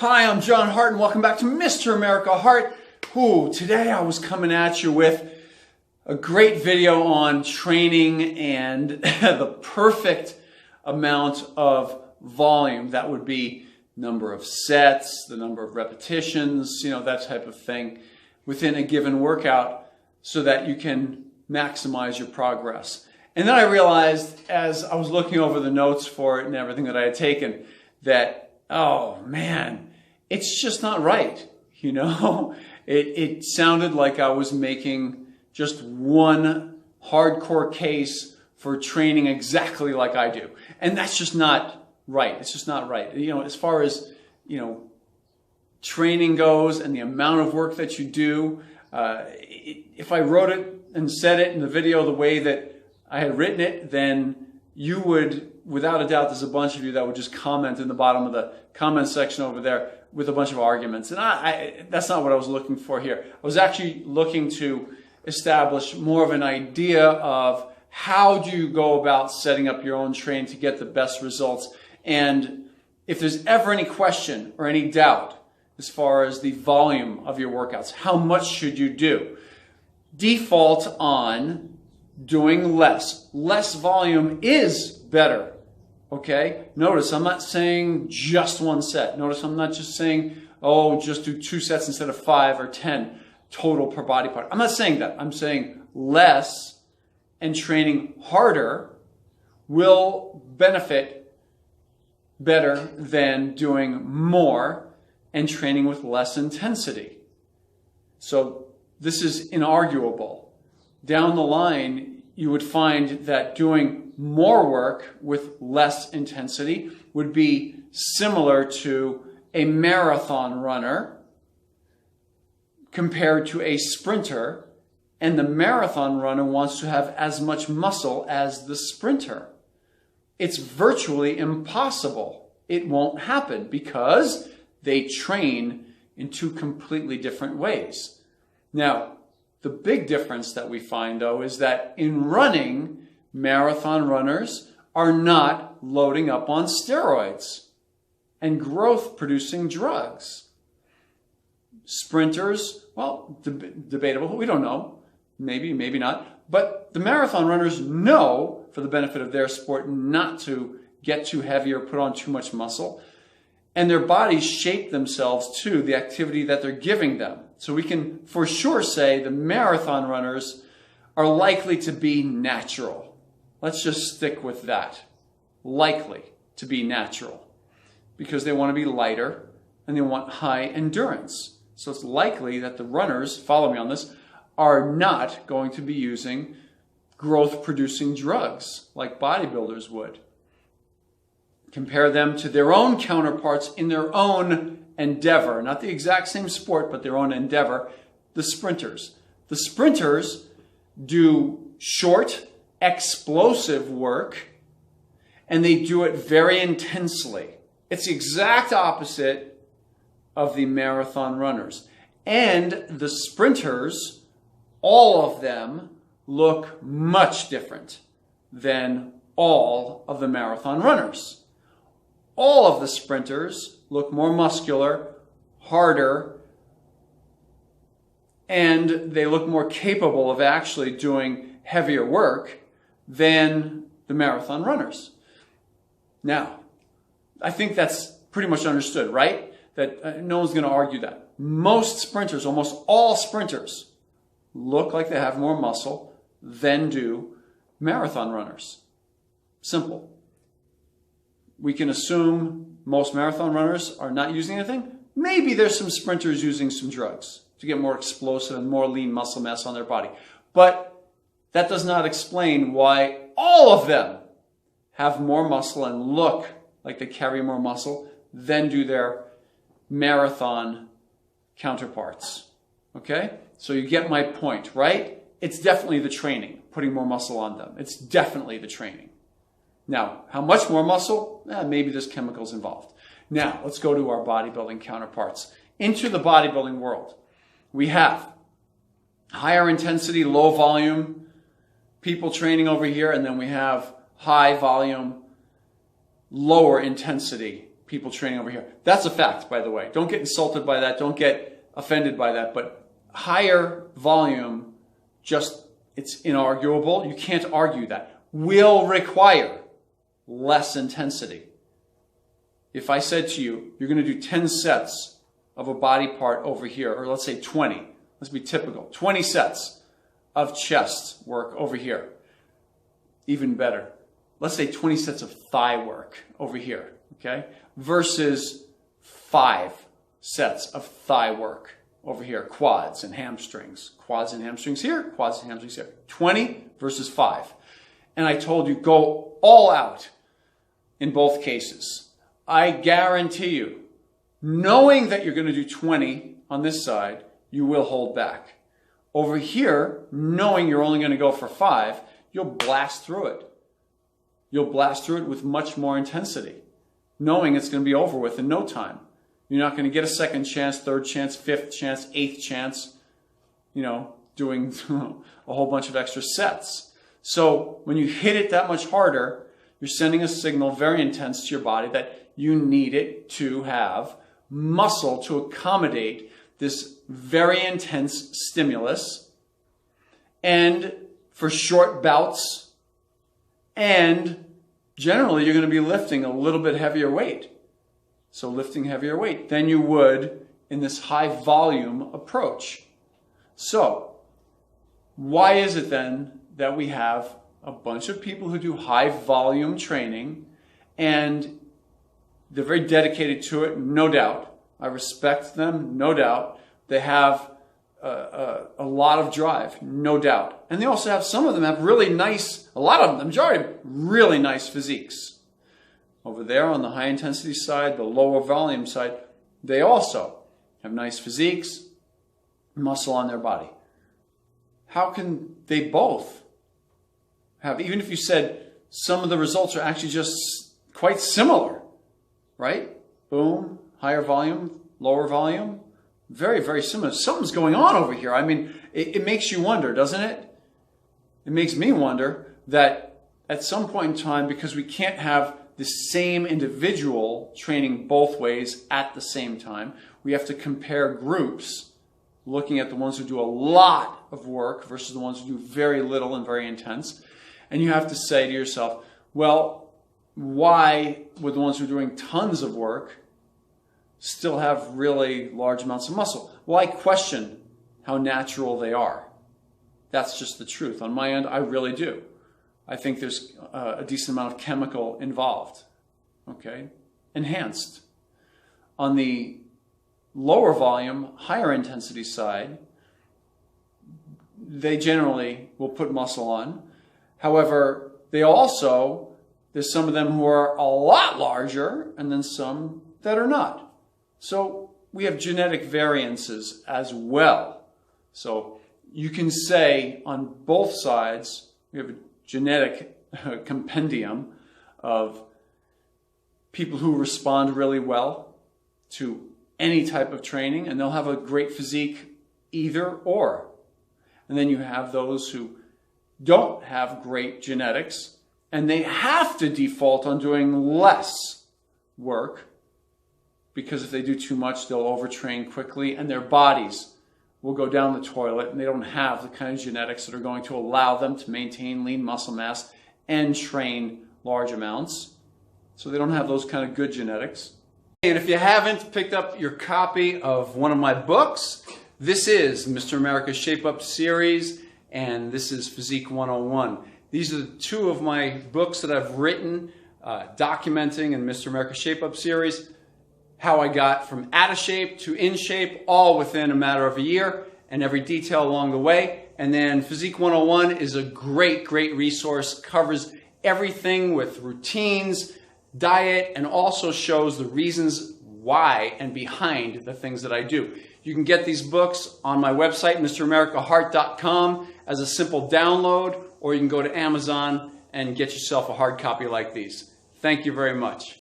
Hi, I'm John Hart and welcome back to Mr. America Hart. Today I was coming at you with a great video on training and the perfect amount of volume. That would be number of sets, the number of repetitions, that type of thing within a given workout so that you can maximize your progress. And then I realized as I was looking over the notes for it and everything that I had taken that, oh man, it's just not right. It sounded like I was making just one hardcore case for training exactly like I do. And that's just not right. It's just not right. As far as, training goes and the amount of work that you do, if I wrote it and said it in the video the way that I had written it, then you would, without a doubt, there's a bunch of you that would just comment in the bottom of the comment section over there with a bunch of arguments. And that's not what I was looking for here. I was actually looking to establish more of an idea of how do you go about setting up your own training to get the best results. And if there's ever any question or any doubt as far as the volume of your workouts, how much should you do? Default on doing less. Less volume is better. Okay? Notice I'm not saying just one set. Notice I'm not just saying, oh, just do 2 sets instead of 5 or 10 total per body part. I'm not saying that. I'm saying less and training harder will benefit better than doing more and training with less intensity. So this is inarguable. Down the line, you would find that doing more work with less intensity would be similar to a marathon runner compared to a sprinter, and the marathon runner wants to have as much muscle as the sprinter. It's virtually impossible. It won't happen because they train in 2 completely different ways. Now, the big difference that we find, though, is that in running, marathon runners are not loading up on steroids and growth-producing drugs. Sprinters, well, debatable. We don't know. Maybe, maybe not. But the marathon runners know, for the benefit of their sport, not to get too heavy or put on too much muscle. And their bodies shape themselves to the activity that they're giving them. So we can for sure say the marathon runners are likely to be natural. Let's just stick with that. Likely to be natural. Because they want to be lighter and they want high endurance. So it's likely that the runners, follow me on this, are not going to be using growth-producing drugs like bodybuilders would. Compare them to their own counterparts in their own endeavor. Not the exact same sport, but their own endeavor. The sprinters. The sprinters do short, explosive work, and they do it very intensely. It's the exact opposite of the marathon runners. And the sprinters, all of them, look much different than all of the marathon runners. All of the sprinters look more muscular, harder, and they look more capable of actually doing heavier work than the marathon runners. Now, I think that's pretty much understood, right? That no one's going to argue that. Most sprinters, almost all sprinters, look like they have more muscle than do marathon runners. Simple. We can assume most marathon runners are not using anything. Maybe there's some sprinters using some drugs to get more explosive and more lean muscle mass on their body. But that does not explain why all of them have more muscle and look like they carry more muscle than do their marathon counterparts. Okay? So you get my point, right? It's definitely the training, putting more muscle on them. It's definitely the training. Now, how much more muscle? Maybe there's chemicals involved. Now, let's go to our bodybuilding counterparts. Into the bodybuilding world, we have higher intensity, low volume people training over here, and then we have high volume, lower intensity people training over here. That's a fact, by the way. Don't get insulted by that. Don't get offended by that. But higher volume, it's inarguable. You can't argue that. Will require less intensity. If I said to you, you're going to do 10 sets of a body part over here, or let's say 20. Let's be typical. 20 sets of chest work over here. Even better. Let's say 20 sets of thigh work over here, okay? Versus 5 sets of thigh work over here. Quads and hamstrings. Quads and hamstrings here, quads and hamstrings here. 20 versus 5. And I told you, go all out in both cases. I guarantee you, knowing that you're going to do 20 on this side, you will hold back. Over here, knowing you're only going to go for 5, you'll blast through it. You'll blast through it with much more intensity, knowing it's going to be over with in no time. You're not going to get a second chance, third chance, fifth chance, eighth chance, doing a whole bunch of extra sets. So when you hit it that much harder, you're sending a signal very intense to your body that you need it to have muscle to accommodate this very intense stimulus, and for short bouts, and generally you're going to be lifting a little bit heavier weight. So lifting heavier weight than you would in this high volume approach. So why is it then that we have a bunch of people who do high volume training, and they're very dedicated to it, no doubt. I respect them, no doubt. They have a lot of drive, no doubt. And they also have, some of them have really nice, a lot of them, the majority of them, really nice physiques. Over there on the high intensity side, the lower volume side, they also have nice physiques, muscle on their body. How can they both have, even if you said some of the results are actually just quite similar, right? Boom, higher volume, lower volume, very, very similar. Something's going on over here. I mean, it makes you wonder, doesn't it? It makes me wonder that at some point in time, because we can't have the same individual training both ways at the same time, we have to compare groups, looking at the ones who do a lot of work versus the ones who do very little and very intense. And you have to say to yourself, well, why would the ones who are doing tons of work still have really large amounts of muscle? Well, I question how natural they are. That's just the truth. On my end, I really do. I think there's a decent amount of chemical involved, okay? Enhanced. On the lower volume, higher intensity side, they generally will put muscle on. However, there's some of them who are a lot larger, and then some that are not. So we have genetic variances as well. So you can say on both sides, we have a genetic compendium of people who respond really well to any type of training, and they'll have a great physique either or. And then you have those who don't have great genetics, and they have to default on doing less work, because if they do too much, they'll overtrain quickly, and their bodies will go down the toilet, and they don't have the kind of genetics that are going to allow them to maintain lean muscle mass and train large amounts. So they don't have those kind of good genetics. And if you haven't picked up your copy of one of my books, this is Mr. America's Shape Up series, and this is Physique 101. These are two of my books that I've written, documenting in Mr. America's Shape Up series, how I got from out of shape to in shape, all within a matter of a year, and every detail along the way. And then Physique 101 is a great, great resource, covers everything with routines, diet, and also shows the reasons why and behind the things that I do. You can get these books on my website, MrAmericaHeart.com, as a simple download, or you can go to Amazon and get yourself a hard copy like these. Thank you very much.